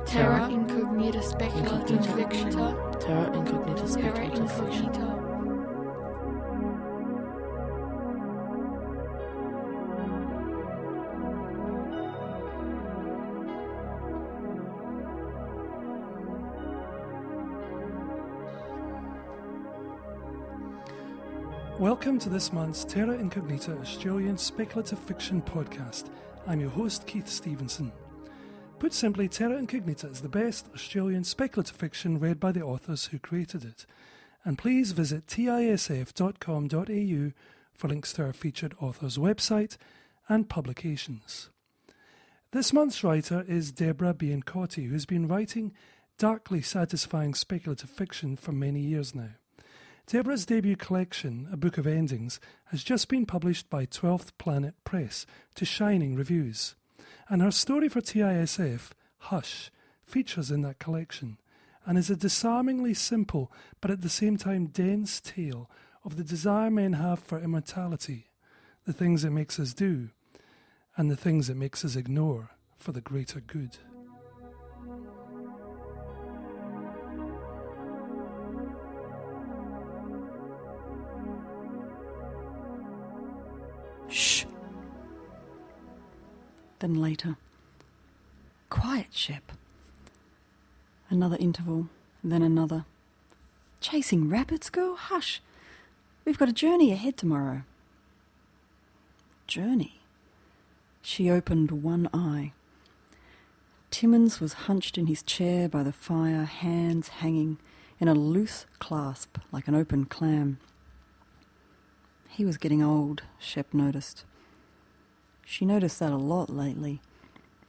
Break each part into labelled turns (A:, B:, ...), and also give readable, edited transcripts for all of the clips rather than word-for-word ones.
A: Terra incognita speculative fiction.
B: Terra incognita speculative fiction.
C: Welcome to this month's Terra Incognita Australian Speculative Fiction podcast. I'm your host, Keith Stevenson. Put simply, Terra Incognita is the best Australian speculative fiction read by the authors who created it. And please visit tisf.com.au for links to our featured author's website and publications. This month's writer is Deborah Biancotti, who's been writing darkly satisfying speculative fiction for many years now. Deborah's debut collection, A Book of Endings, has just been published by 12th Planet Press to shining reviews. And her story for TISF, Hush, features in that collection and is a disarmingly simple but at the same time dense tale of the desire men have for immortality, the things it makes us do, and the things it makes us ignore for the greater good.
D: Shh. Then later. Quiet, Shep. Another interval, then another. Chasing rabbits, girl? Hush. We've got a journey ahead tomorrow. Journey? She opened one eye. Timmins was hunched in his chair by the fire, hands hanging in a loose clasp like an open clam. He was getting old, Shep noticed. She noticed that a lot lately.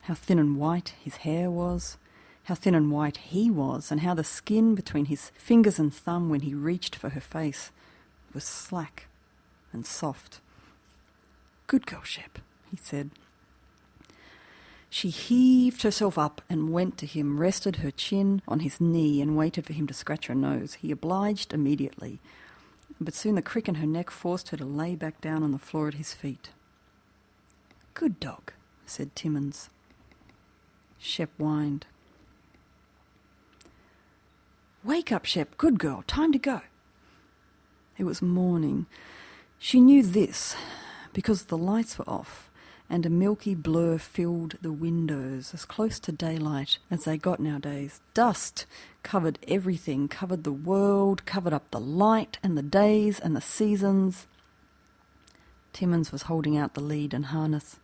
D: How thin and white his hair was, how thin and white he was, and how the skin between his fingers and thumb when he reached for her face was slack and soft. Good girl, Shep, he said. She heaved herself up and went to him, rested her chin on his knee and waited for him to scratch her nose. He obliged immediately. But soon the crick in her neck forced her to lay back down on the floor at his feet. Good dog, said Timmins. Shep whined. Wake up, Shep, good girl, time to go. It was morning. She knew this because the lights were off and a milky blur filled the windows, as close to daylight as they got nowadays. Dust covered everything, covered the world, covered up the light and the days and the seasons. Timmins was holding out the lead and harness.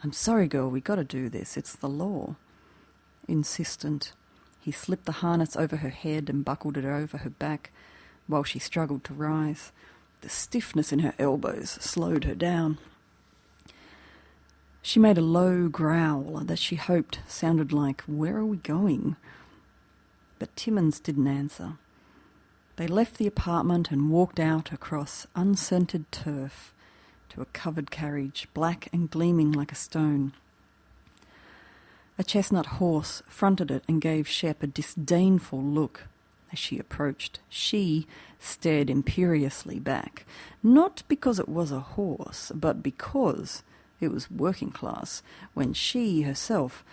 D: I'm sorry, girl, we got to do this. It's the law. Insistent, he slipped the harness over her head and buckled it over her back while she struggled to rise. The stiffness in her elbows slowed her down. She made a low growl that she hoped sounded like, "Where are we going?" But Timmins didn't answer. They left the apartment and walked out across unscented turf to a covered carriage, black and gleaming like a stone. A chestnut horse fronted it and gave Shep a disdainful look as she approached. She stared imperiously back, not because it was a horse, but because it was working class, when she herself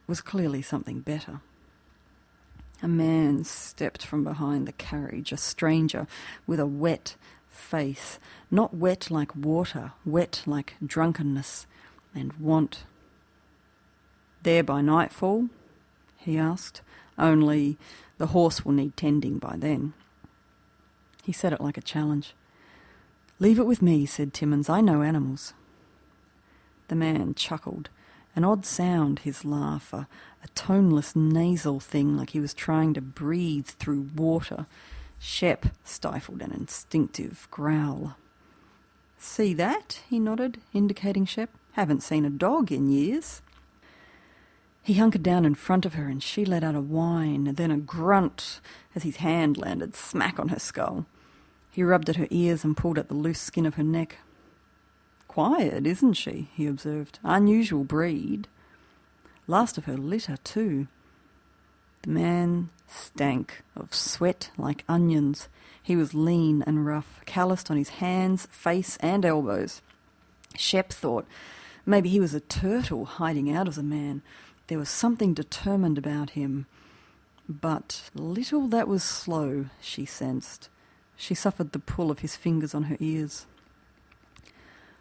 D: was clearly something better. A man stepped from behind the carriage, a stranger with a wet face, not wet like water, wet like drunkenness and want. There by nightfall? He asked. Only the horse will need tending by then. He said it like a challenge. Leave it with me, said Timmins. I know animals. The man chuckled. An odd sound, his laugh, a toneless nasal thing like he was trying to breathe through water. Shep stifled an instinctive growl. See that? He nodded, indicating Shep. Haven't seen a dog in years. He hunkered down in front of her and she let out a whine, then a grunt as his hand landed smack on her skull. He rubbed at her ears and pulled at the loose skin of her neck. Quiet, isn't she? He observed. Unusual breed. Last of her litter, too. The man stank of sweat like onions. He was lean and rough, calloused on his hands, face and elbows. Shep thought maybe he was a turtle hiding out as a man, There was something determined about him, but little that was slow, she sensed. She suffered the pull of his fingers on her ears.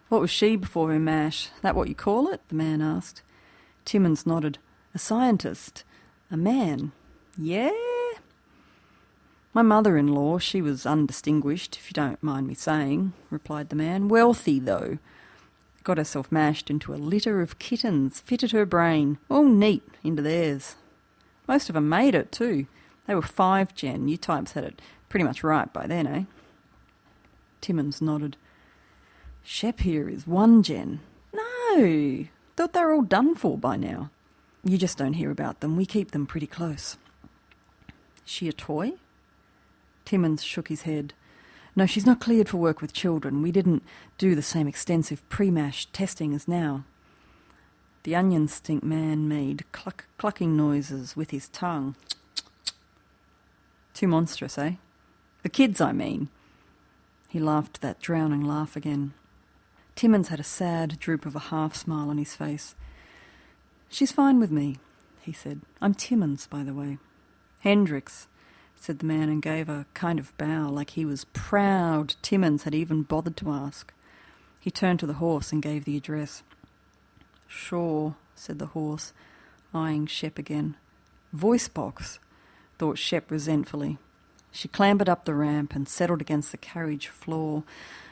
D: "What was she before her mash? That what you call it?" the man asked. Timmins nodded. "A scientist. A man. Yeah?" "My mother-in-law, she was undistinguished, if you don't mind me saying," replied the man. "Wealthy, though. Got herself mashed into a litter of kittens, fitted her brain, all neat into theirs. Most of 'em made it, too. They were 5 gen. You types had it pretty much right by then, eh?" Timmins nodded. "Shep here is 1 gen. No, thought they were all done for by now. You just don't hear about them. We keep them pretty close." "She a toy?" Timmins shook his head. "No, she's not cleared for work with children. We didn't do the same extensive pre-mash testing as now." The onion stink man made clucking noises with his tongue. "Too monstrous, eh? The kids, I mean." He laughed that drowning laugh again. Timmins had a sad droop of a half-smile on his face. "She's fine with me," he said. "I'm Timmins, by the way." "Hendricks," said the man, and gave a kind of bow, like he was proud Timmins had even bothered to ask. He turned to the horse and gave the address. "Sure," said the horse, eyeing Shep again. "Voice box," thought Shep resentfully. She clambered up the ramp and settled against the carriage floor.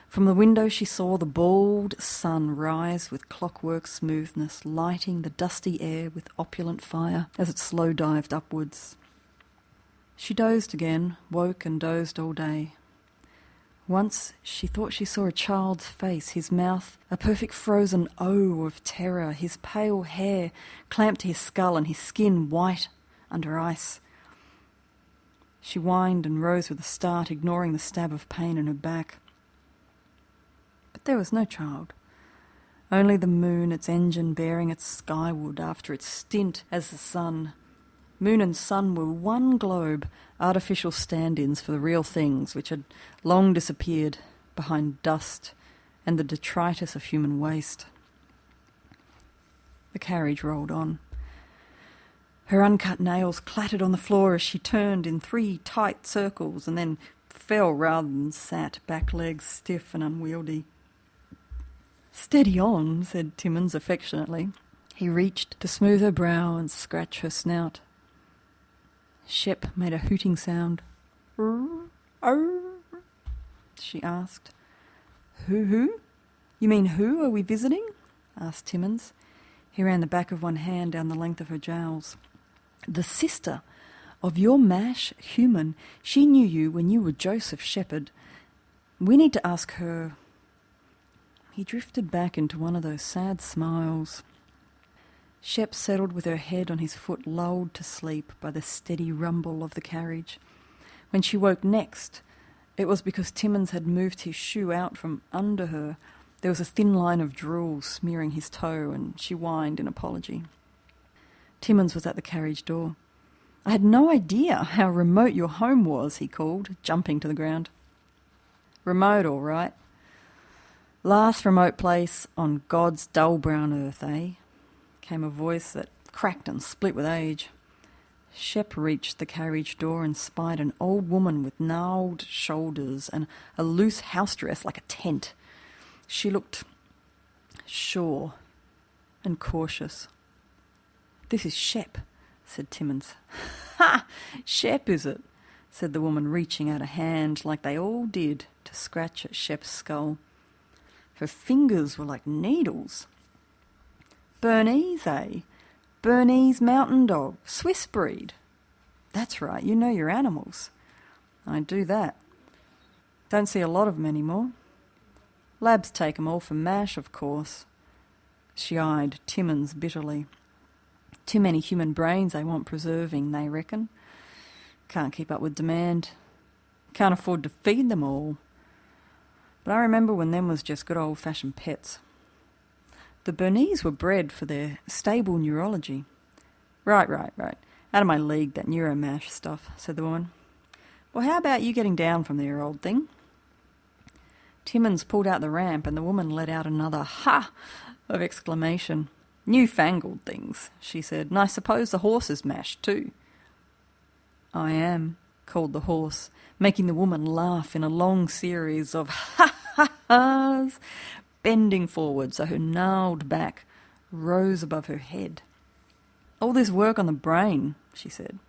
D: From the window she saw the bald sun rise with clockwork smoothness, lighting the dusty air with opulent fire as it slow-dived upwards. She dozed again, woke and dozed all day. Once she thought she saw a child's face, his mouth a perfect frozen O of terror, his pale hair clamped to his skull and his skin white under ice. She whined and rose with a start, ignoring the stab of pain in her back. But there was no child. Only the moon, its engine bearing it skyward after its stint as the sun. Moon and sun were one globe, artificial stand-ins for the real things which had long disappeared behind dust and the detritus of human waste. The carriage rolled on. Her uncut nails clattered on the floor as she turned in 3 tight circles and then fell rather than sat, back legs stiff and unwieldy. "Steady on," said Timmins affectionately. He reached to smooth her brow and scratch her snout. Shep made a hooting sound. She asked. Who? You mean who are we visiting?" asked Timmins. He ran the back of one hand down the length of her jowls. "The sister of your mash human. She knew you when you were Joseph Shepherd. We need to ask her." He drifted back into one of those sad smiles. Shep settled with her head on his foot, lulled to sleep by the steady rumble of the carriage. When she woke next, it was because Timmins had moved his shoe out from under her. There was a thin line of drool smearing his toe, and she whined in apology. Timmins was at the carriage door. "I had no idea how remote your home was," he called, jumping to the ground. "Remote, all right. Last remote place on God's dull brown earth, eh?" came a voice that cracked and split with age. Shep reached the carriage door and spied an old woman with gnarled shoulders and a loose house dress like a tent. She looked sure and cautious. "This is Shep," said Timmins. "Ha! Shep, is it?" said the woman, reaching out a hand like they all did to scratch at Shep's skull. Her fingers were like needles. "Bernese, eh? Bernese mountain dog, Swiss breed." "That's right, you know your animals." "I do that. Don't see a lot of them anymore. Labs take 'em all for mash, of course." She eyed Timmins bitterly. "Too many human brains they want preserving, they reckon. Can't keep up with demand. Can't afford to feed them all. But I remember when them was just good old-fashioned pets. The Bernese were bred for their stable neurology." Right. Out of my league, that neuromash stuff," said the woman. "Well, how about you getting down from there, old thing?" Timmins pulled out the ramp and the woman let out another "ha!" of exclamation. "Newfangled things," she said, "and I suppose the horse is mashed too." "I am," called the horse, making the woman laugh in a long series of ha-ha-has, bending forward so her gnarled back rose above her head. "All this work on the brain," she said.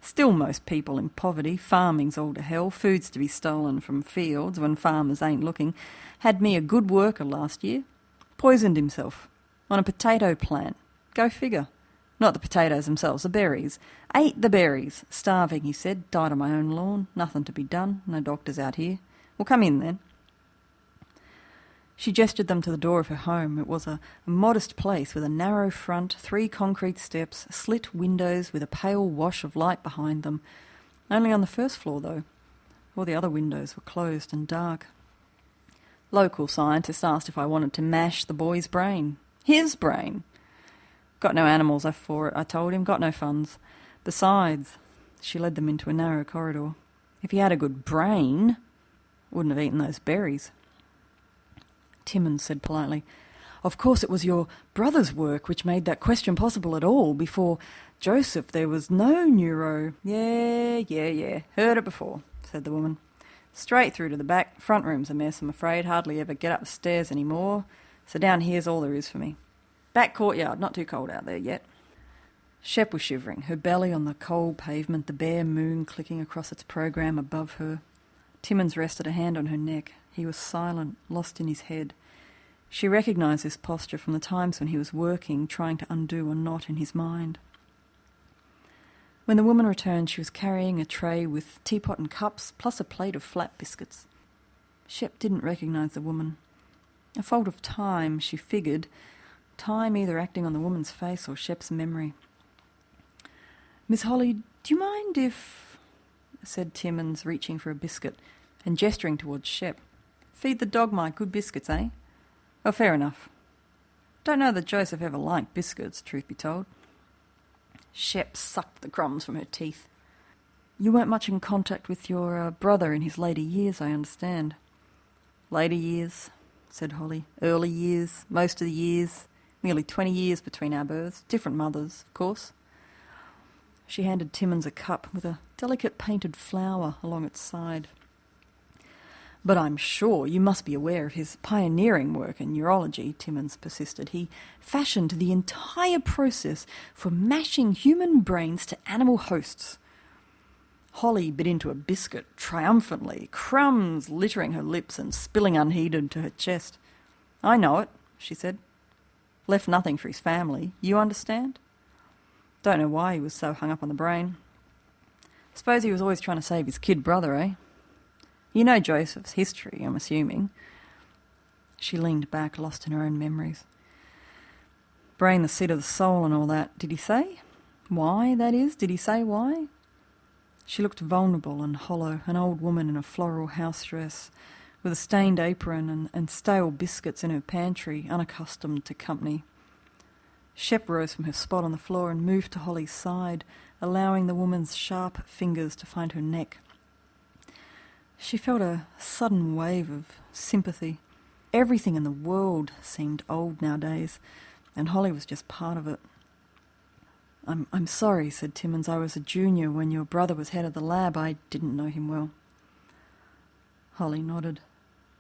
D: "Still most people in poverty, farming's all to hell, food's to be stolen from fields when farmers ain't looking. Had me a good worker last year. Poisoned himself. On a potato plant. Go figure. Not the potatoes themselves, the berries. Ate the berries. Starving, he said. Died on my own lawn. Nothing to be done. No doctors out here. Well, come in then." She gestured them to the door of her home. It was a modest place with a narrow front, 3 concrete steps, slit windows with a pale wash of light behind them. Only on the first floor, though. All the other windows were closed and dark. Local scientists asked if I wanted to mash the boy's brain. His brain. "Got no animals left for it," I told him. "Got no funds. Besides," she led them into a narrow corridor, "if he had a good brain, wouldn't have eaten those berries." Timmins said politely, "Of course it was your brother's work which made that question possible at all. Before Joseph there was no neuro—" Yeah. Heard it before," said the woman. "Straight through to the back. Front room's a mess, I'm afraid. Hardly ever get up the stairs any more. So down here's all there is for me. Back courtyard, not too cold out there yet." Shep was shivering, her belly on the cold pavement, the bare moon clicking across its program above her. Timmins rested a hand on her neck. He was silent, lost in his head. She recognised this posture from the times when he was working, trying to undo a knot in his mind. When the woman returned, she was carrying a tray with teapot and cups, plus a plate of flat biscuits. Shep didn't recognise the woman. A fault of time, she figured, time either acting on the woman's face or Shep's memory. "Miss Holly, do you mind if—" said Timmins, reaching for a biscuit and gesturing towards Shep. "Feed the dog my good biscuits, eh? Oh, fair enough. Don't know that Joseph ever liked biscuits, truth be told." Shep sucked the crumbs from her teeth. "You weren't much in contact with your brother in his later years, I understand." "Later years," said Holly. "Early years, most of the years. Nearly 20 years between our births. Different mothers, of course." She handed Timmins a cup with a delicate painted flower along its side. "But I'm sure you must be aware of his pioneering work in neurology," Timmins persisted. "He fashioned the entire process for mashing human brains to animal hosts." Holly bit into a biscuit triumphantly, crumbs littering her lips and spilling unheeded to her chest. "I know it," she said. "Left nothing for his family. You understand? Don't know why he was so hung up on the brain. Suppose he was always trying to save his kid brother, eh? You know Joseph's history, I'm assuming." She leaned back, lost in her own memories. "Brain the seat of the soul and all that. Did he say? Why, that is? Did he say why?" She looked vulnerable and hollow, an old woman in a floral house dress, with a stained apron and stale biscuits in her pantry, unaccustomed to company. Shep rose from her spot on the floor and moved to Holly's side, allowing the woman's sharp fingers to find her neck. She felt a sudden wave of sympathy. Everything in the world seemed old nowadays, and Holly was just part of it. I'm sorry," said Timmins. "I was a junior when your brother was head of the lab. I didn't know him well." Holly nodded.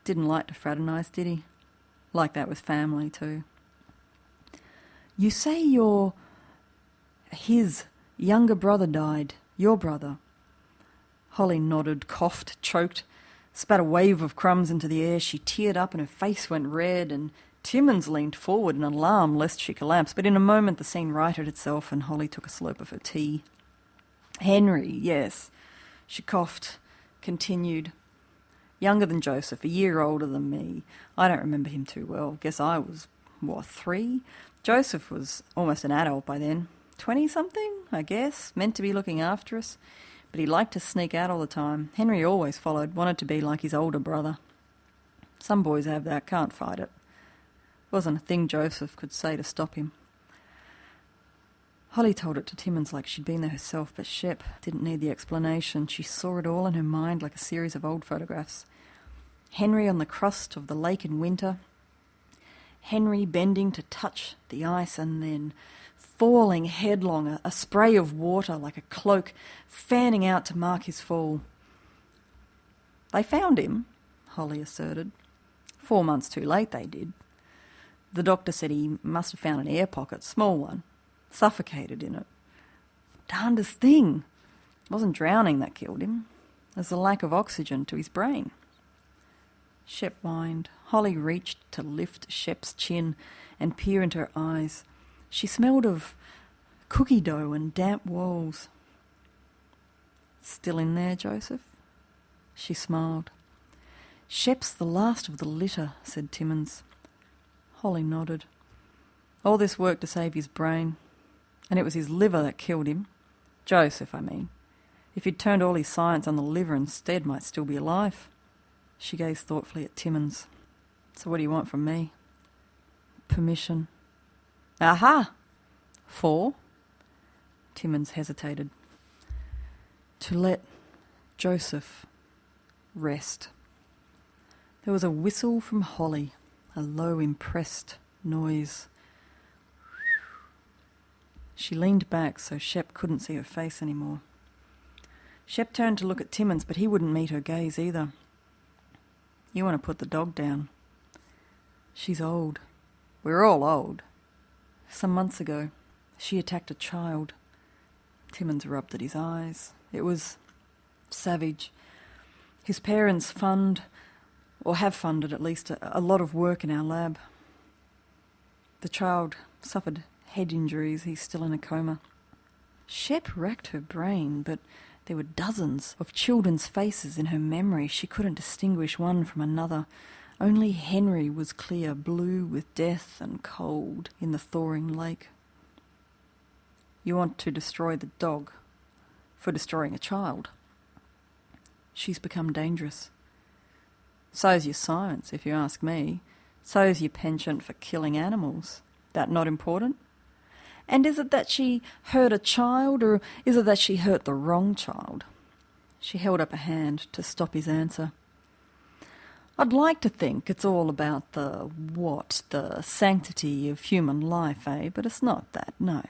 D: Didn't like to fraternise, did he? Like that with family too. "You say his younger brother died. Your brother." Holly nodded, coughed, choked, spat a wave of crumbs into the air. She teared up and her face went red, and Timmins leaned forward in alarm lest she collapse, but in a moment the scene righted itself and Holly took a slurp of her tea. "Henry, yes." She coughed, continued. "Younger than Joseph, a year older than me. I don't remember him too well. Guess I was, 3? Joseph was almost an adult by then. 20-something, I guess, meant to be looking after us. But he liked to sneak out all the time. Henry always followed, wanted to be like his older brother. Some boys have that, can't fight it. Wasn't a thing Joseph could say to stop him." Holly told it to Timmins like she'd been there herself, but Shep didn't need the explanation. She saw it all in her mind like a series of old photographs. Henry on the crust of the lake in winter, Henry bending to touch the ice and then falling headlong, a spray of water like a cloak fanning out to mark his fall. They found him, Holly asserted. 4 months too late they did. The doctor said he must have found an air pocket, small one, suffocated in it. Darndest thing. It wasn't drowning that killed him. It was the lack of oxygen to his brain. Shep whined. Holly reached to lift Shep's chin and peer into her eyes. She smelled of cookie dough and damp walls. Still in there, Joseph? She smiled. Shep's the last of the litter, said Timmins. Holly nodded. All this work to save his brain. And it was his liver that killed him. Joseph, I mean. If he'd turned all his science on the liver instead, might still be alive. She gazed thoughtfully at Timmins. So what do you want from me? Permission. Aha! 4? Timmins hesitated. To let Joseph rest. There was a whistle from Holly, a low, impressed noise. She leaned back so Shep couldn't see her face anymore. Shep turned to look at Timmins, but he wouldn't meet her gaze either. You want to put the dog down. She's old. We're all old. Some months ago, she attacked a child. Timmins rubbed at his eyes. It was savage. His parents fund, or have funded at least, a lot of work in our lab. The child suffered head injuries. He's still in a coma. Shep racked her brain, but there were dozens of children's faces in her memory. She couldn't distinguish one from another. Only Henry was clear, blue with death and cold in the thawing lake. You want to destroy the dog for destroying a child. She's become dangerous. So's your science, if you ask me. So's your penchant for killing animals. That not important? And is it that she hurt a child, or is it that she hurt the wrong child? She held up a hand to stop his answer. I'd like to think it's all about the sanctity of human life, eh? But it's not that, no.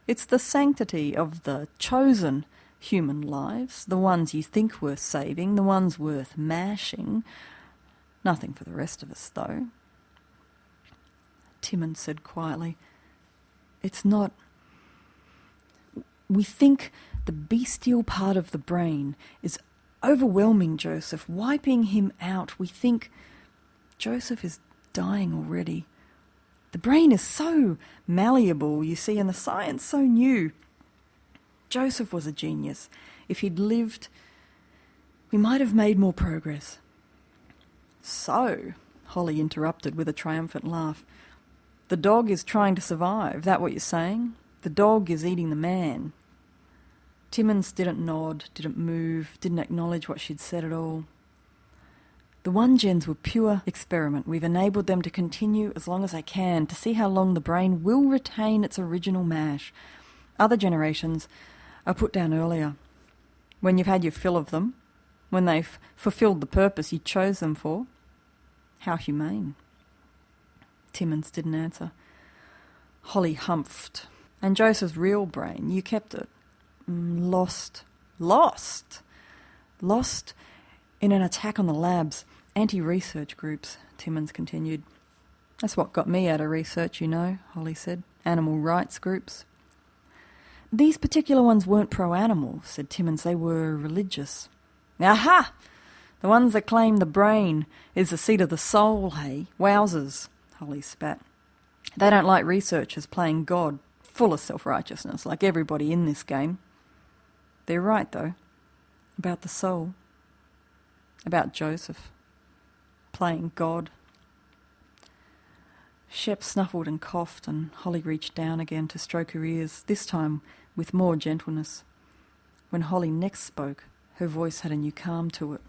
D: It's the sanctity of the chosen human lives, the ones you think worth saving, the ones worth mashing. Nothing for the rest of us, though. Timmins said quietly, it's not... We think the bestial part of the brain is overwhelming Joseph, wiping him out. We think Joseph is dying already. The brain is so malleable, you see, and the science so new. Joseph was a genius. If he'd lived, we might have made more progress. So, Holly interrupted with a triumphant laugh, the dog is trying to survive, that what you're saying? The dog is eating the man. Timmins didn't nod, didn't move, didn't acknowledge what she'd said at all. The 1-gens were pure experiment. We've enabled them to continue as long as they can, to see how long the brain will retain its original mash. Other generations are put down earlier, when you've had your fill of them, when they've fulfilled the purpose you chose them for. How humane. Timmins didn't answer. Holly humphed. And Joseph's real brain, you kept it. Lost in an attack on the labs, anti-research groups, Timmins continued. That's what got me out of research, you know, Holly said. Animal rights groups. These particular ones weren't pro-animal, said Timmins. They were religious. Aha! The ones that claim the brain is the seat of the soul, hey? Wowzers, Holly spat. They don't like researchers playing God, full of self-righteousness, like everybody in this game. They're right, though, about the soul, about Joseph, playing God. Shep snuffled and coughed, and Holly reached down again to stroke her ears, this time with more gentleness. When Holly next spoke, her voice had a new calm to it.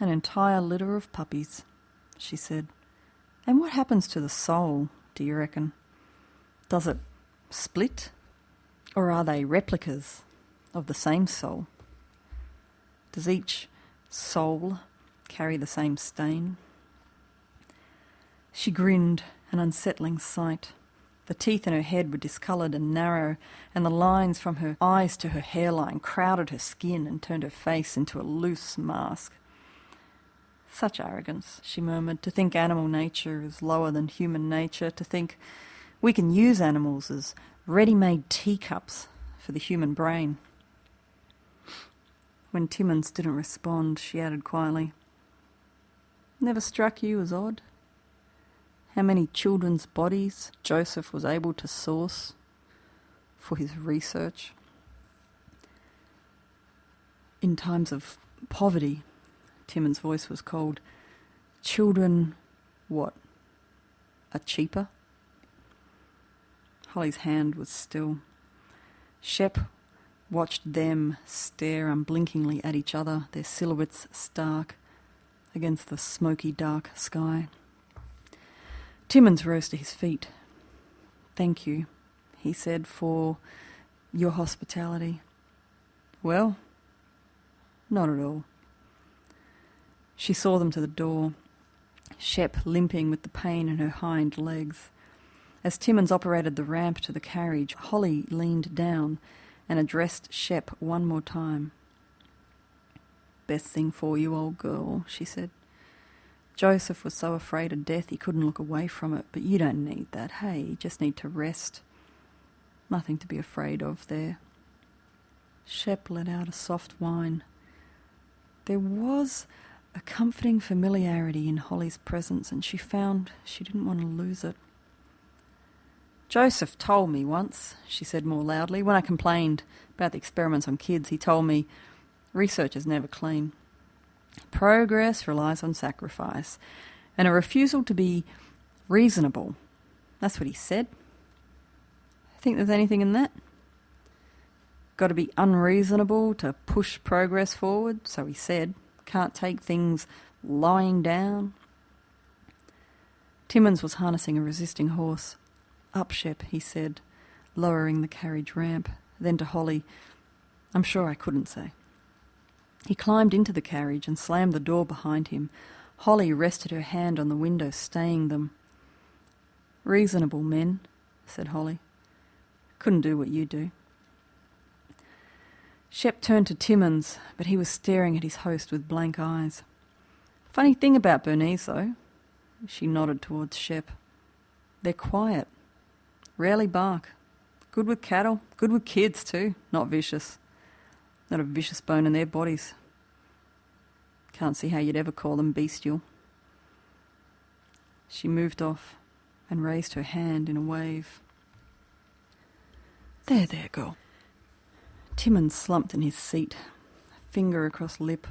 D: An entire litter of puppies, she said. And what happens to the soul, do you reckon? Does it split? Or are they replicas of the same soul? Does each soul carry the same stain? She grinned, an unsettling sight. The teeth in her head were discoloured and narrow, and the lines from her eyes to her hairline crowded her skin and turned her face into a loose mask. Such arrogance, she murmured, to think animal nature is lower than human nature, to think we can use animals as ready-made teacups for the human brain. When Timmins didn't respond, she added quietly, "Never struck you as odd? How many children's bodies Joseph was able to source for his research? In times of poverty," Timmins' voice was cold, "children, what, are cheaper?" Holly's hand was still. Shep watched them stare unblinkingly at each other, their silhouettes stark against the smoky dark sky. Timmins rose to his feet. "Thank you," he said, "for your hospitality." "Well, not at all." She saw them to the door, Shep limping with the pain in her hind legs. As Timmins operated the ramp to the carriage, Holly leaned down and addressed Shep one more time. "Best thing for you, old girl," she said. "Joseph was so afraid of death he couldn't look away from it, but you don't need that, hey? You just need to rest. Nothing to be afraid of there." Shep let out a soft whine. There was a comforting familiarity in Holly's presence, and she found she didn't want to lose it. "Joseph told me once," she said more loudly, "when I complained about the experiments on kids, he told me, research is never clean. Progress relies on sacrifice, and a refusal to be reasonable. That's what he said. Think there's anything in that? Got to be unreasonable to push progress forward, so he said. Can't take things lying down." Timmins was harnessing a resisting horse. "Up, Shep," he said, lowering the carriage ramp. Then to Holly, "I'm sure I couldn't say." He climbed into the carriage and slammed the door behind him. Holly rested her hand on the window, staying them. "Reasonable men," said Holly. "Couldn't do what you do." Shep turned to Timmins, but he was staring at his host with blank eyes. "Funny thing about Bernice, though," she nodded towards Shep. "They're quiet. Rarely bark. Good with cattle, good with kids too, not vicious. Not a vicious bone in their bodies. Can't see how you'd ever call them bestial." She moved off and raised her hand in a wave. There, girl." Timmins slumped in his seat, finger across lip,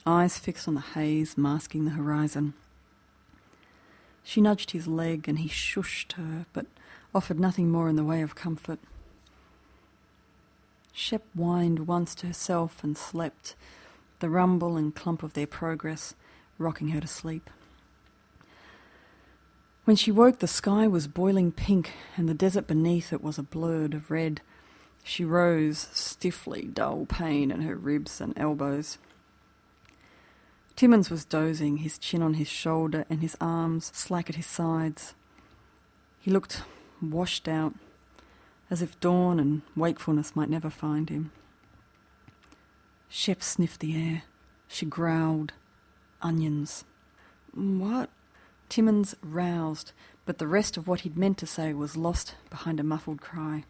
D: eyes fixed on the haze masking the horizon. She nudged his leg and he shushed her, but offered nothing more in the way of comfort. Shep whined once to herself and slept, the rumble and clump of their progress rocking her to sleep. When she woke, the sky was boiling pink and the desert beneath it was a blur of red. She rose stiffly, dull pain in her ribs and elbows. Timmins was dozing, his chin on his shoulder and his arms slack at his sides. He looked washed out, as if dawn and wakefulness might never find him. Shep sniffed the air. She growled, "Onions." "What?" Timmins roused, but the rest of what he'd meant to say was lost behind a muffled cry.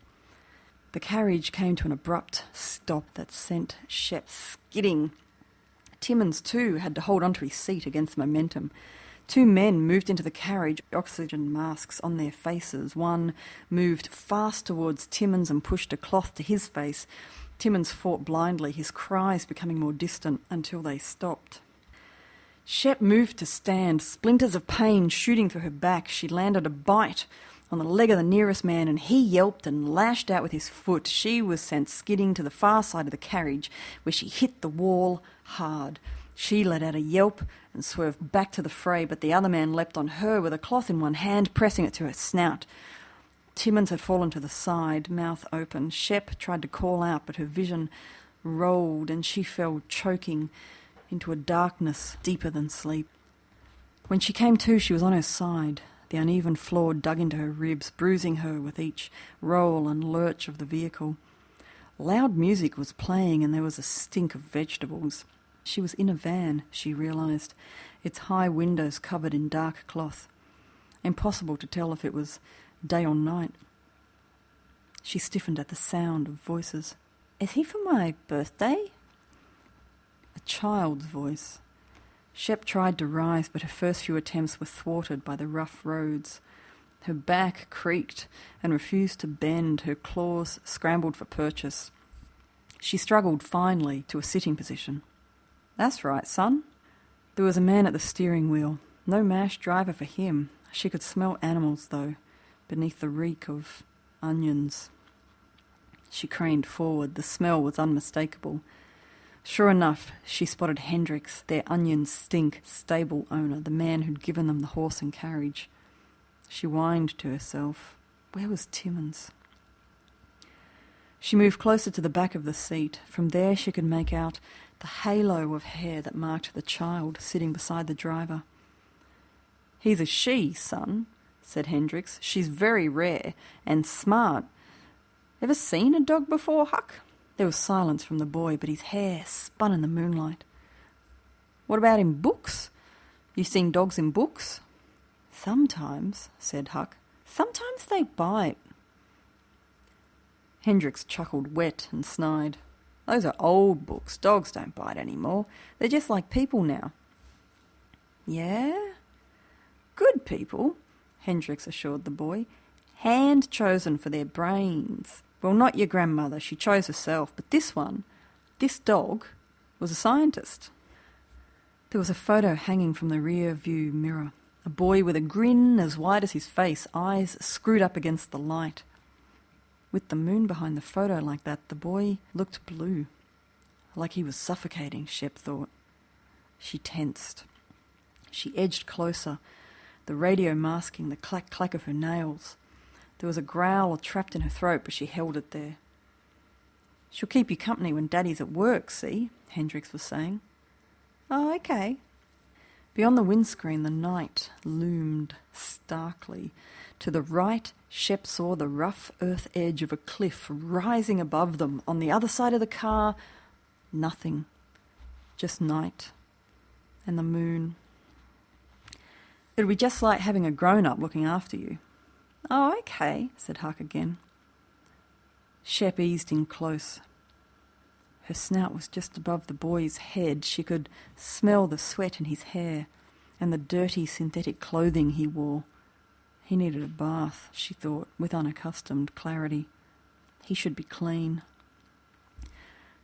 D: The carriage came to an abrupt stop that sent Shep skidding. Timmins, too, had to hold onto his seat against the momentum. Two men moved into the carriage, oxygen masks on their faces. One moved fast towards Timmins and pushed a cloth to his face. Timmins fought blindly, his cries becoming more distant until they stopped. Shep moved to stand, splinters of pain shooting through her back. She landed a bite on the leg of the nearest man, and he yelped and lashed out with his foot. She was sent skidding to the far side of the carriage, where she hit the wall hard. She let out a yelp and swerved back to the fray, but the other man leapt on her with a cloth in one hand, pressing it to her snout. Timmins had fallen to the side, mouth open. Shep tried to call out, but her vision rolled and she fell choking into a darkness deeper than sleep. When she came to, she was on her side. The uneven floor dug into her ribs, bruising her with each roll and lurch of the vehicle. Loud music was playing and there was a stink of vegetables. She was in a van, she realised, its high windows covered in dark cloth. Impossible to tell if it was day or night. She stiffened at the sound of voices. "Is he for my birthday?" A child's voice. Shep tried to rise, but her first few attempts were thwarted by the rough roads. Her back creaked and refused to bend, her claws scrambled for purchase. She struggled finally to a sitting position. "That's right, son." There was a man at the steering wheel. No MASH driver for him. She could smell animals, though, beneath the reek of onions. She craned forward. The smell was unmistakable. Sure enough, she spotted Hendricks, their onion-stink stable owner, the man who'd given them the horse and carriage. She whined to herself. Where was Timmins? She moved closer to the back of the seat. From there she could make out the halo of hair that marked the child sitting beside the driver. "He's a she, son," said Hendricks. "She's very rare and smart. Ever seen a dog before, Huck?" There was silence from the boy, but his hair spun in the moonlight. "What about in books? You seen dogs in books?" "Sometimes," said Huck. "Sometimes they bite." Hendricks chuckled wet and snide. "Those are old books. Dogs don't bite anymore. They're just like people now." "Yeah? Good people," Hendricks assured the boy. "Hand-chosen for their brains. Well, not your grandmother. She chose herself. But this one, this dog, was a scientist." There was a photo hanging from the rear view mirror. A boy with a grin as wide as his face, eyes screwed up against the light. With the moon behind the photo like that, the boy looked blue. Like he was suffocating, Shep thought. She tensed. She edged closer, the radio masking the clack-clack of her nails. There was a growl trapped in her throat, but she held it there. "She'll keep you company when Daddy's at work, see?" Hendricks was saying. "Oh, okay." Beyond the windscreen, the night loomed starkly. To the right, Shep saw the rough earth edge of a cliff rising above them. On the other side of the car, nothing. Just night. And the moon. "It'll be just like having a grown-up looking after you." "Oh, okay," said Huck again. Shep eased in close. Her snout was just above the boy's head. She could smell the sweat in his hair and the dirty synthetic clothing he wore. He needed a bath, she thought, with unaccustomed clarity. He should be clean.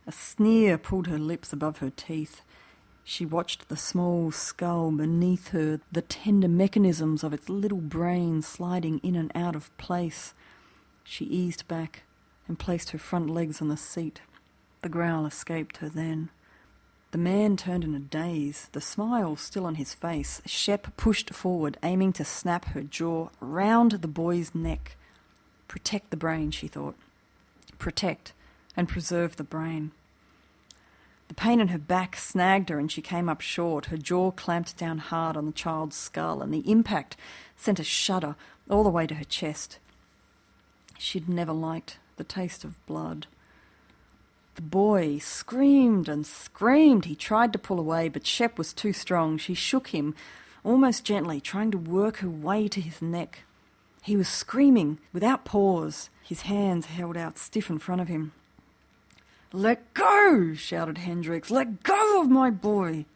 D: A sneer pulled her lips above her teeth. She watched the small skull beneath her, the tender mechanisms of its little brain sliding in and out of place. She eased back and placed her front legs on the seat. The growl escaped her then. The man turned in a daze, the smile still on his face. Shep pushed forward, aiming to snap her jaw round the boy's neck. Protect the brain, she thought. Protect and preserve the brain. The pain in her back snagged her and she came up short. Her jaw clamped down hard on the child's skull and the impact sent a shudder all the way to her chest. She'd never liked the taste of blood. The boy screamed and screamed. He tried to pull away, but Shep was too strong. She shook him, almost gently, trying to work her way to his neck. He was screaming without pause, his hands held out stiff in front of him. "Let go!" shouted Hendricks. "Let go of my boy!"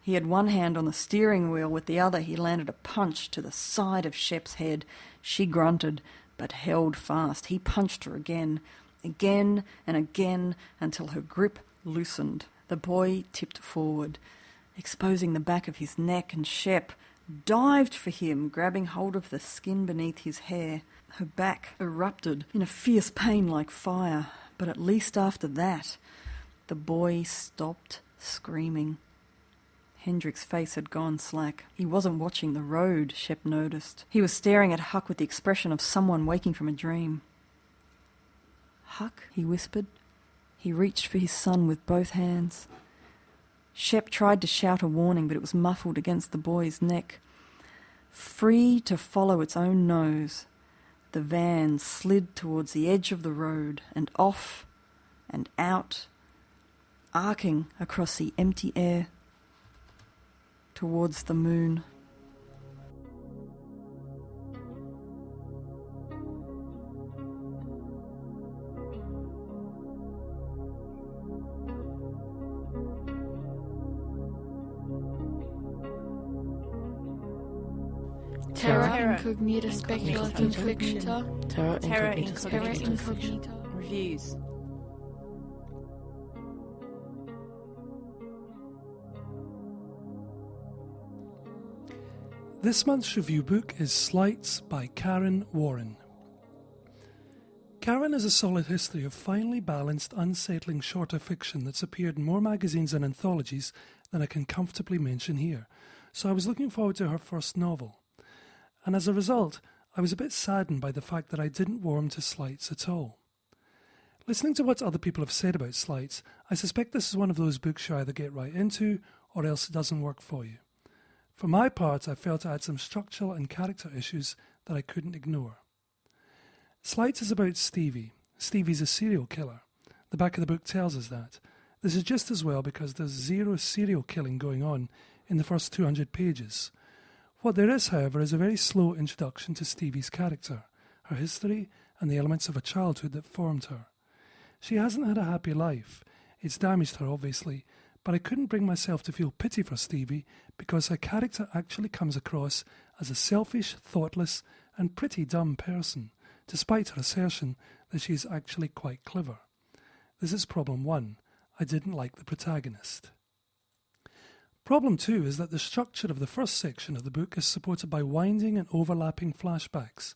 D: He had one hand on the steering wheel. With the other, he landed a punch to the side of Shep's head. She grunted, but held fast. He punched her again and again, until her grip loosened. The boy tipped forward, exposing the back of his neck, and Shep dived for him, grabbing hold of the skin beneath his hair. Her back erupted in a fierce pain like fire, but at least after that, the boy stopped screaming. Hendricks' face had gone slack. He wasn't watching the road, Shep noticed. He was staring at Huck with the expression of someone waking from a dream. "Huck," he whispered. He reached for his son with both hands. Shep tried to shout a warning, but it was muffled against the boy's neck. Free to follow its own nose, the van slid towards the edge of the road and off and out, arcing across the empty air towards the moon.
A: Terra Incognita Speculative Fiction.
B: Terra Incognita
A: Incognita.
D: Reviews.
C: This month's review book is Slights by Karen Warren. Karen has a solid history of finely balanced, unsettling shorter fiction that's appeared in more magazines and anthologies than I can comfortably mention here, so I was looking forward to her first novel. And as a result, I was a bit saddened by the fact that I didn't warm to Slights at all. Listening to what other people have said about Slights, I suspect this is one of those books you either get right into or else it doesn't work for you. For my part, I felt I had some structural and character issues that I couldn't ignore. Slights is about Stevie. Stevie's a serial killer. The back of the book tells us that. This is just as well because there's zero serial killing going on in the first 200 pages. What there is, however, is a very slow introduction to Stevie's character, her history, and the elements of a childhood that formed her. She hasn't had a happy life. It's damaged her, obviously, but I couldn't bring myself to feel pity for Stevie because her character actually comes across as a selfish, thoughtless, and pretty dumb person, despite her assertion that she is actually quite clever. This is problem 1. I didn't like the protagonist. Problem 2 is that the structure of the first section of the book is supported by winding and overlapping flashbacks.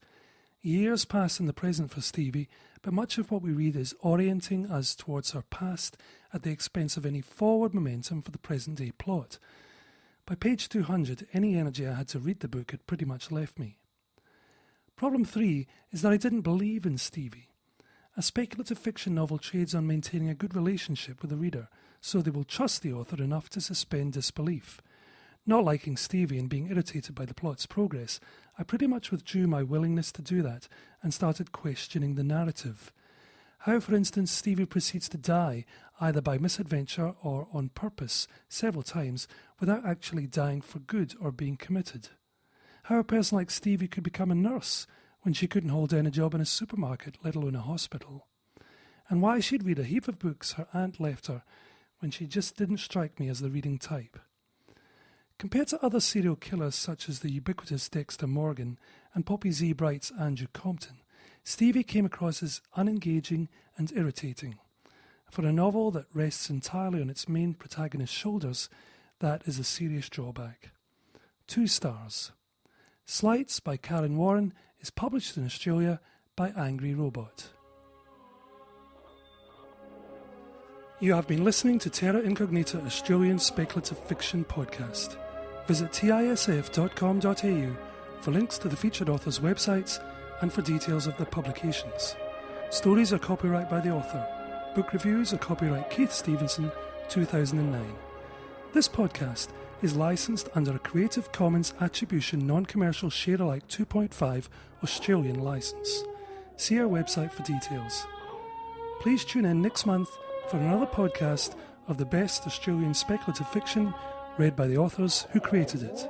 C: Years pass in the present for Stevie, but much of what we read is orienting us towards her past at the expense of any forward momentum for the present-day plot. By page 200, any energy I had to read the book had pretty much left me. Problem 3 is that I didn't believe in Stevie. A speculative fiction novel trades on maintaining a good relationship with the reader, so they will trust the author enough to suspend disbelief. Not liking Stevie and being irritated by the plot's progress, I pretty much withdrew my willingness to do that and started questioning the narrative. How, for instance, Stevie proceeds to die, either by misadventure or on purpose, several times, without actually dying for good or being committed. How a person like Stevie could become a nurse when she couldn't hold down a job in a supermarket, let alone a hospital. And why she'd read a heap of books her aunt left her when she just didn't strike me as the reading type. Compared to other serial killers such as the ubiquitous Dexter Morgan and Poppy Z. Bright's Andrew Compton, Stevie came across as unengaging and irritating. For a novel that rests entirely on its main protagonist's shoulders, that is a serious drawback. 2 stars. Slights by Karen Warren is published in Australia by Angry Robot. You have been listening to Terra Incognita Australian Speculative Fiction Podcast. Visit tisf.com.au for links to the featured authors' websites and for details of their publications. Stories are copyright by the author. Book reviews are copyright Keith Stevenson, 2009. This podcast is licensed under a Creative Commons Attribution Non-Commercial Share-alike 2.5 Australian licence. See our website for details. Please tune in next month for another podcast of the best Australian speculative fiction read by the authors who created it.